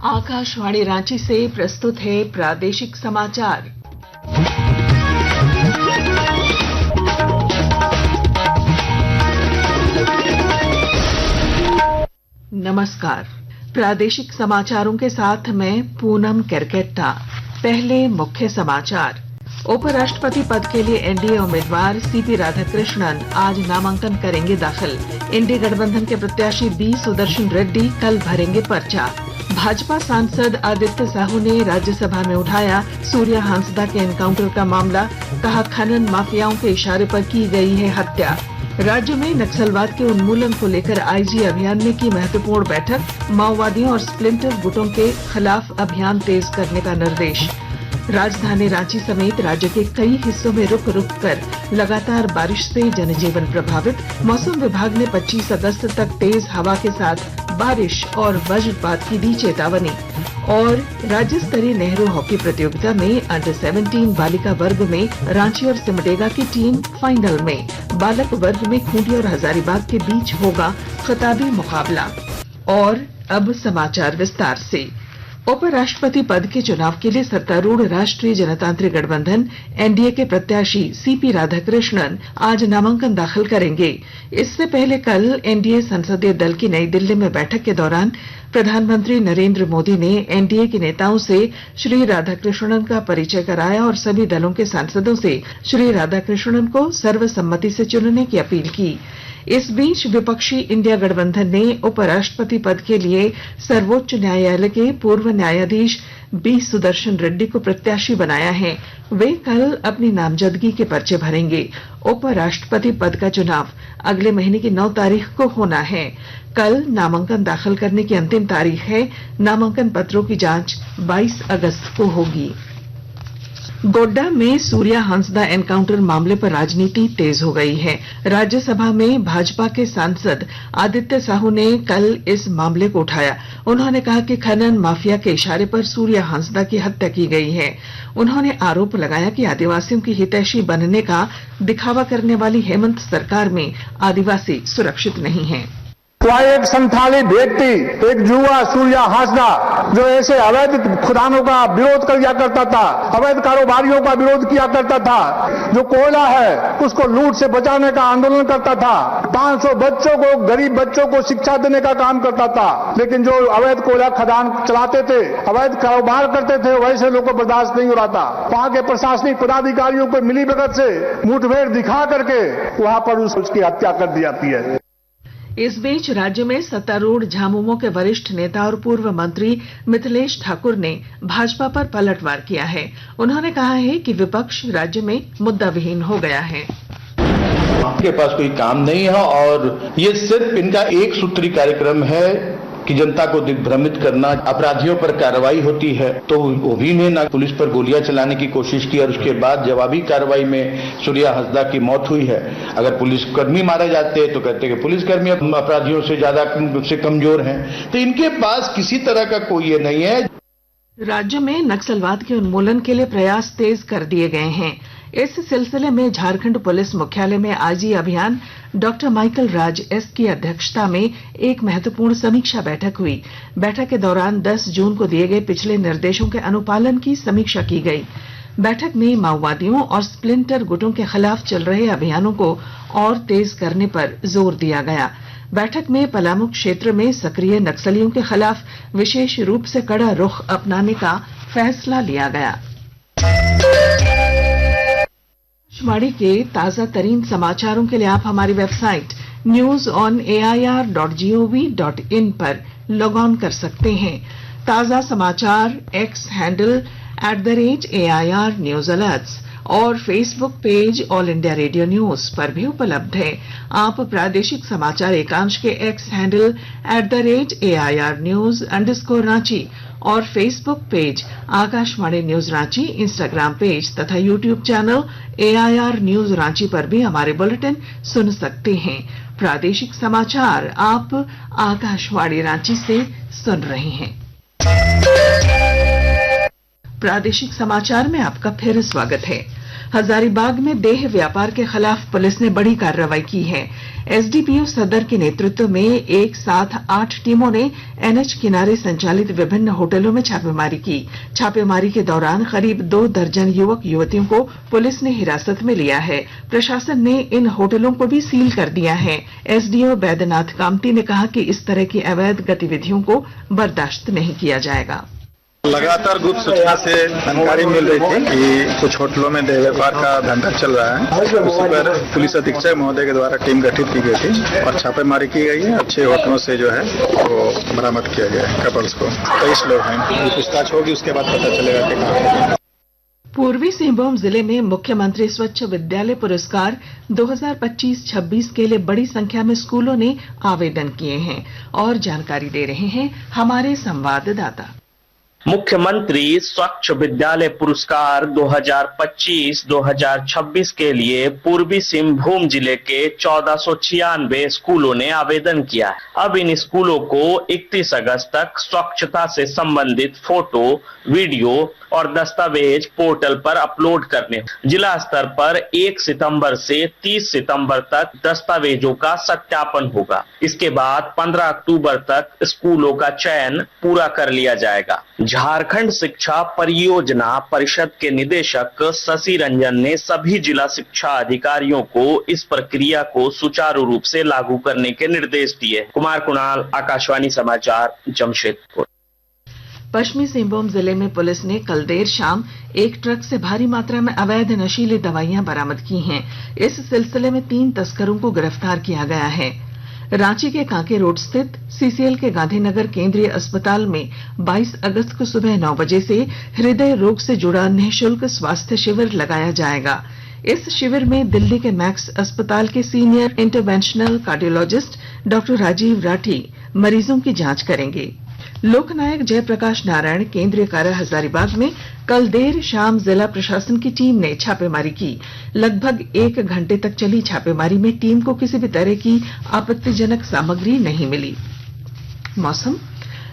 आकाशवाणी रांची से प्रस्तुत है प्रादेशिक समाचार। नमस्कार। प्रादेशिक समाचारों के साथ मैं पूनम केरकेट्टा। पहले मुख्य समाचार। उपराष्ट्रपति पद के लिए एनडीए उम्मीदवार सीपी राधाकृष्णन आज नामांकन करेंगे दाखिल। इंडी गठबंधन के प्रत्याशी बी सुदर्शन रेड्डी कल भरेंगे पर्चा। भाजपा सांसद आदित्य साहू ने राज्यसभा में उठाया सूर्या हांसदा के एनकाउंटर का मामला, कहा खनन माफियाओं के इशारे पर की गई है हत्या। राज्य में नक्सलवाद के उन्मूलन को लेकर आईजी अभियान ने की महत्वपूर्ण बैठक, माओवादियों और स्प्लिंटर गुटों के खिलाफ अभियान तेज करने का निर्देश। राजधानी रांची समेत राज्य के कई हिस्सों में रुक रुक कर लगातार बारिश से जनजीवन प्रभावित। मौसम विभाग ने 25 अगस्त तक तेज हवा के साथ बारिश और वज्रपात की दी चेतावनी। और राज्य स्तरीय नेहरू हॉकी प्रतियोगिता में अंडर 17 बालिका वर्ग में रांची और सिमडेगा की टीम फाइनल में, बालक वर्ग में खूंटी और हजारीबाग के बीच होगा खिताबी मुकाबला। और अब समाचार विस्तार से। उपराष्ट्रपति पद के चुनाव के लिए सत्तारूढ़ राष्ट्रीय जनतांत्रिक गठबंधन एनडीए के प्रत्याशी सीपी राधाकृष्णन आज नामांकन दाखिल करेंगे। इससे पहले कल एनडीए संसदीय दल की नई दिल्ली में बैठक के दौरान प्रधानमंत्री नरेंद्र मोदी ने एनडीए के नेताओं से श्री राधाकृष्णन का परिचय कराया और सभी दलों के सांसदों से श्री राधाकृष्णन को सर्वसम्मति से चुनने की अपील की। इस बीच विपक्षी इंडिया गठबंधन ने उपराष्ट्रपति पद के लिए सर्वोच्च न्यायालय के पूर्व न्यायाधीश बी सुदर्शन रेड्डी को प्रत्याशी बनाया है। वे कल अपनी नामजदगी के पर्चे भरेंगे। उपराष्ट्रपति पद का चुनाव अगले महीने की 9 तारीख को होना है। कल नामांकन दाखिल करने की अंतिम तारीख है। नामांकन पत्रों की जांच 22 अगस्त को होगी। गोड्डा में सूर्या हांसदा एनकाउंटर मामले पर राजनीति तेज हो गई है। राज्यसभा में भाजपा के सांसद आदित्य साहू ने कल इस मामले को उठाया। उन्होंने कहा कि खनन माफिया के इशारे पर सूर्या हांसदा की हत्या की गई है। उन्होंने आरोप लगाया कि आदिवासियों की हितैषी बनने का दिखावा करने वाली हेमंत सरकार में आदिवासी सुरक्षित नहीं है। एक संथाली व्यक्ति, एक युवा सूर्या हांसदा, जो ऐसे अवैध खदानों का विरोध किया करता था, अवैध कारोबारियों का विरोध किया करता था, जो कोयला है उसको लूट से बचाने का आंदोलन करता था, 500 बच्चों को, गरीब बच्चों को शिक्षा देने का काम करता था। लेकिन जो अवैध कोयला खदान चलाते थे, अवैध कारोबार करते थे, वैसे लोगों को बर्दाश्त नहीं हो रहा था। वहां के प्रशासनिक पदाधिकारियों को मिलीभगत से मुठभेड़ दिखा करके वहां पर उसकी हत्या कर दी जाती है। इस बीच राज्य में सत्तारूढ़ झामुमो के वरिष्ठ नेता और पूर्व मंत्री मिथिलेश ठाकुर ने भाजपा पर पलटवार किया है। उन्होंने कहा है कि विपक्ष राज्य में मुद्दा विहीन हो गया है। आपके पास कोई काम नहीं है और ये सिर्फ इनका एक सूत्री कार्यक्रम है कि जनता को दिग्भ्रमित करना। अपराधियों पर कार्रवाई होती है तो वो भी ने ना पुलिस पर गोलियां चलाने की कोशिश की और उसके बाद जवाबी कार्रवाई में सूर्या हांसदा की मौत हुई है। अगर पुलिसकर्मी मारे जाते हैं तो कहते हैं कि पुलिसकर्मी अपराधियों से ज्यादा से कमजोर हैं। तो इनके पास किसी तरह का कोई ये नहीं है। राज्य में नक्सलवाद के उन्मूलन के लिए प्रयास तेज कर दिए गए हैं। इस सिलसिले में झारखंड पुलिस मुख्यालय में आईजी अभियान डॉक्टर माइकल राज एस की अध्यक्षता में एक महत्वपूर्ण समीक्षा बैठक हुई। बैठक के दौरान 10 जून को दिए गए पिछले निर्देशों के अनुपालन की समीक्षा की गई। बैठक में माओवादियों और स्प्लिंटर गुटों के खिलाफ चल रहे अभियानों को और तेज करने पर जोर दिया गया। बैठक में पलामू क्षेत्र में सक्रिय नक्सलियों के खिलाफ विशेष रूप से कड़ा रुख अपनाने का फैसला लिया गया। आकाशवाणी के ताजा तरीन समाचारों के लिए आप हमारी वेबसाइट newsonair.gov.in पर लॉग ऑन कर सकते हैं। ताजा समाचार X handle @AIR news alerts और Facebook page All India Radio news पर भी उपलब्ध है। आप प्रादेशिक समाचार एकांश के एक्स हैंडल @AIR News_रांची और Facebook page Akashvani news Ranchi, Instagram page तथा YouTube channel AIR news Ranchi पर भी हमारे बुलेटिन सुन सकते हैं। प्रादेशिक समाचार आप आकाशवाणी रांची से सुन रहे हैं। प्रादेशिक समाचार में आपका फिर स्वागत है। हजारीबाग में देह व्यापार के खिलाफ पुलिस ने बड़ी कार्रवाई की है। एसडीपीओ सदर के नेतृत्व में एक साथ 8 टीमों ने एनएच किनारे संचालित विभिन्न होटलों में छापेमारी की। छापेमारी के दौरान करीब 2 दर्जन युवक युवतियों को पुलिस ने हिरासत में लिया है। प्रशासन ने इन होटलों को भी सील कर दिया है। एसडीओ बैद्यनाथ कामती ने कहा कि इस तरह की अवैध गतिविधियों को बर्दाश्त नहीं किया जाएगा। लगातार गुप्त सूचना से जानकारी मिल रही थी कि कुछ होटलों में देह व्यापार का धंधा चल रहा है। उसी पर पुलिस अधीक्षक महोदय के द्वारा टीम गठित की गई थी और छापेमारी की गई है। अच्छे होटलों से जो है वो बरामद किया गया है कपल्स को। 23 लोग हैं। पूछताछ होगी, उसके बाद पता चलेगा कि कहाँ। पूर्वी सिंहभूम जिले में मुख्यमंत्री स्वच्छ विद्यालय पुरस्कार 2025-26 के लिए बड़ी संख्या में स्कूलों ने आवेदन किए हैं और जानकारी दे रहे हैं हमारे संवाददाता। मुख्यमंत्री स्वच्छ विद्यालय पुरस्कार 2025-2026 के लिए पूर्वी सिंहभूम जिले के 1496 स्कूलों ने आवेदन किया है। अब इन स्कूलों को 31 अगस्त तक स्वच्छता से संबंधित फोटो, वीडियो और दस्तावेज पोर्टल पर अपलोड करने। जिला स्तर पर 1 सितंबर से 30 सितंबर तक दस्तावेजों का सत्यापन होगा। इसके बाद 15 अक्टूबर तक स्कूलों का चयन पूरा कर लिया जाएगा। झारखंड शिक्षा परियोजना परिषद के निदेशक शशि रंजन ने सभी जिला शिक्षा अधिकारियों को इस प्रक्रिया को सुचारू रूप से लागू करने के निर्देश दिए। कुमार कुणाल, आकाशवाणी समाचार, जमशेदपुर। पश्चिमी सिंहभूम जिले में पुलिस ने कल देर शाम एक ट्रक से भारी मात्रा में अवैध नशीली दवाइयां बरामद की हैं। इस सिलसिले में 3 तस्करों को गिरफ्तार किया गया है। रांची के कांके रोड स्थित सीसीएल के गांधीनगर केंद्रीय अस्पताल में 22 अगस्त को सुबह 9 बजे से हृदय रोग से जुड़ा निःशुल्क स्वास्थ्य शिविर लगाया जाएगा। इस शिविर में दिल्ली के मैक्स अस्पताल के senior interventional cardiologist doctor Rajiv Rathi मरीजों की जांच करेंगे। लोकनायक जयप्रकाश नारायण केंद्रीय कारा हजारीबाग में कल देर शाम जिला प्रशासन की टीम ने छापेमारी की। लगभग 1 घंटे तक चली छापेमारी में टीम को किसी भी तरह की आपत्तिजनक सामग्री नहीं मिली। मौसम।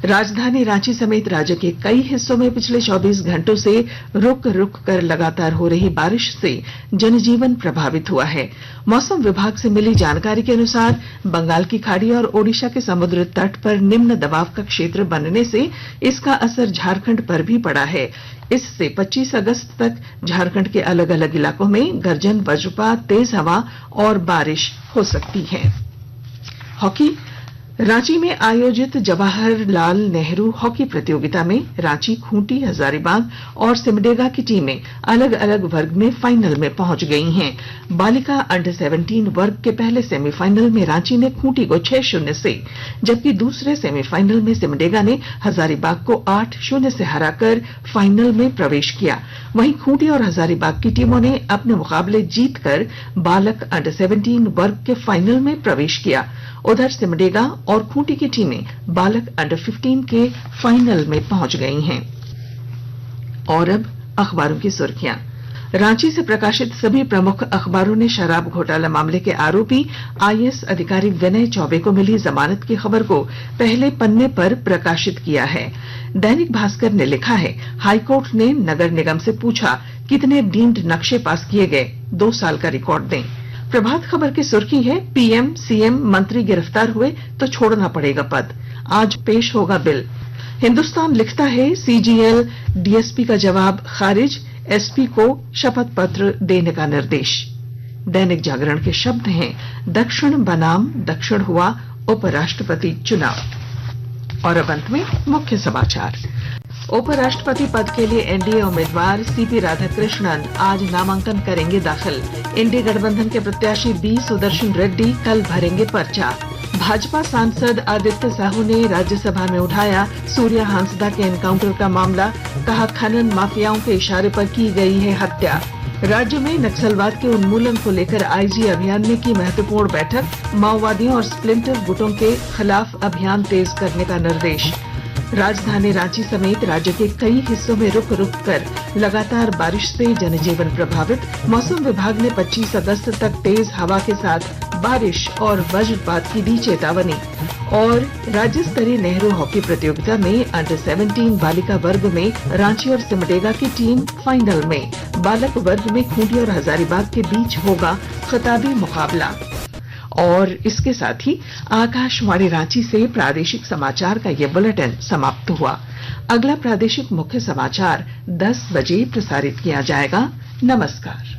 राजधानी रांची समेत राज्य के कई हिस्सों में पिछले 24 घंटों से रुक रुक कर लगातार हो रही बारिश से जनजीवन प्रभावित हुआ है। मौसम विभाग से मिली जानकारी के अनुसार बंगाल की खाड़ी और ओडिशा के समुद्र तट पर निम्न दबाव का क्षेत्र बनने से इसका असर झारखंड पर भी पड़ा है। इससे 25 अगस्त तक झारखंड के अलग अलग इलाकों में गर्जन, वज्रपात, तेज हवा और बारिश हो सकती है। हॉकी। रांची में आयोजित जवाहरलाल नेहरू हॉकी प्रतियोगिता में रांची, खूंटी, हजारीबाग और सिमडेगा की टीमें अलग अलग वर्ग में फाइनल में पहुंच गई हैं। बालिका अंडर 17 वर्ग के पहले सेमीफाइनल में रांची ने खूंटी को 6-0 से, जबकि दूसरे सेमीफाइनल में सिमडेगा ने हजारीबाग को 8-0 से हराकर फाइनल में प्रवेश किया। वहीं खूंटी और हजारीबाग की टीमों ने अपने मुकाबले जीतकर बालक अंडर 17 वर्ग के फाइनल में प्रवेश किया। उधर सिमडेगा और खूंटी की टीमें बालक अंडर 15 के फाइनल में पहुंच गई हैं। और अब अखबारों की सुर्खियां। रांची से प्रकाशित सभी प्रमुख अखबारों ने शराब घोटाला मामले के आरोपी आईएएस अधिकारी विनय चौबे को मिली जमानत की खबर को पहले पन्ने पर प्रकाशित किया है। दैनिक भास्कर ने लिखा है, हाईकोर्ट ने नगर निगम से पूछा कितने डीम्ड नक्शे पास किए गए, 2 साल का रिकॉर्ड दें। प्रभात खबर की सुर्खी है, पीएम सीएम मंत्री गिरफ्तार हुए तो छोड़ना पड़ेगा पद, आज पेश होगा बिल। हिंदुस्तान लिखता है, सीजीएल डीएसपी का जवाब खारिज, एसपी को शपथ पत्र देने का निर्देश। दैनिक जागरण के शब्द हैं, दक्षिण बनाम दक्षिण हुआ उपराष्ट्रपति चुनाव। और अब अंत में मुख्य समाचार। उपराष्ट्रपति पद के लिए एनडीए उम्मीदवार सीपी राधाकृष्णन आज नामांकन करेंगे दाखिल। इंडी गठबंधन के प्रत्याशी बी सुदर्शन रेड्डी कल भरेंगे पर्चा। भाजपा सांसद आदित्य साहू ने राज्यसभा में उठाया सूर्या हांसदा के एनकाउंटर का मामला, कहा खनन माफियाओं के इशारे पर की गई है हत्या। राज्य में नक्सलवाद के उन्मूलन को लेकर आईजी अभियान में की महत्वपूर्ण बैठक, माओवादियों और स्प्लिंटर गुटों के खिलाफ अभियान तेज करने का निर्देश। राजधानी रांची समेत राज्य के कई हिस्सों में रुक रुक कर लगातार बारिश से जनजीवन प्रभावित। मौसम विभाग ने 25 अगस्त तक तेज हवा के साथ बारिश और वज्रपात की दी चेतावनी। और राज्य स्तरीय नेहरू हॉकी प्रतियोगिता में अंडर 17 बालिका वर्ग में रांची और सिमडेगा की टीम फाइनल में, बालक वर्ग में खूंटी और हजारीबाग के बीच होगा खिताबी मुकाबला। और इसके साथ ही आकाशवाणी रांची से प्रादेशिक समाचार का ये बुलेटिन समाप्त हुआ। अगला प्रादेशिक मुख्य समाचार 10 बजे प्रसारित किया जाएगा। नमस्कार।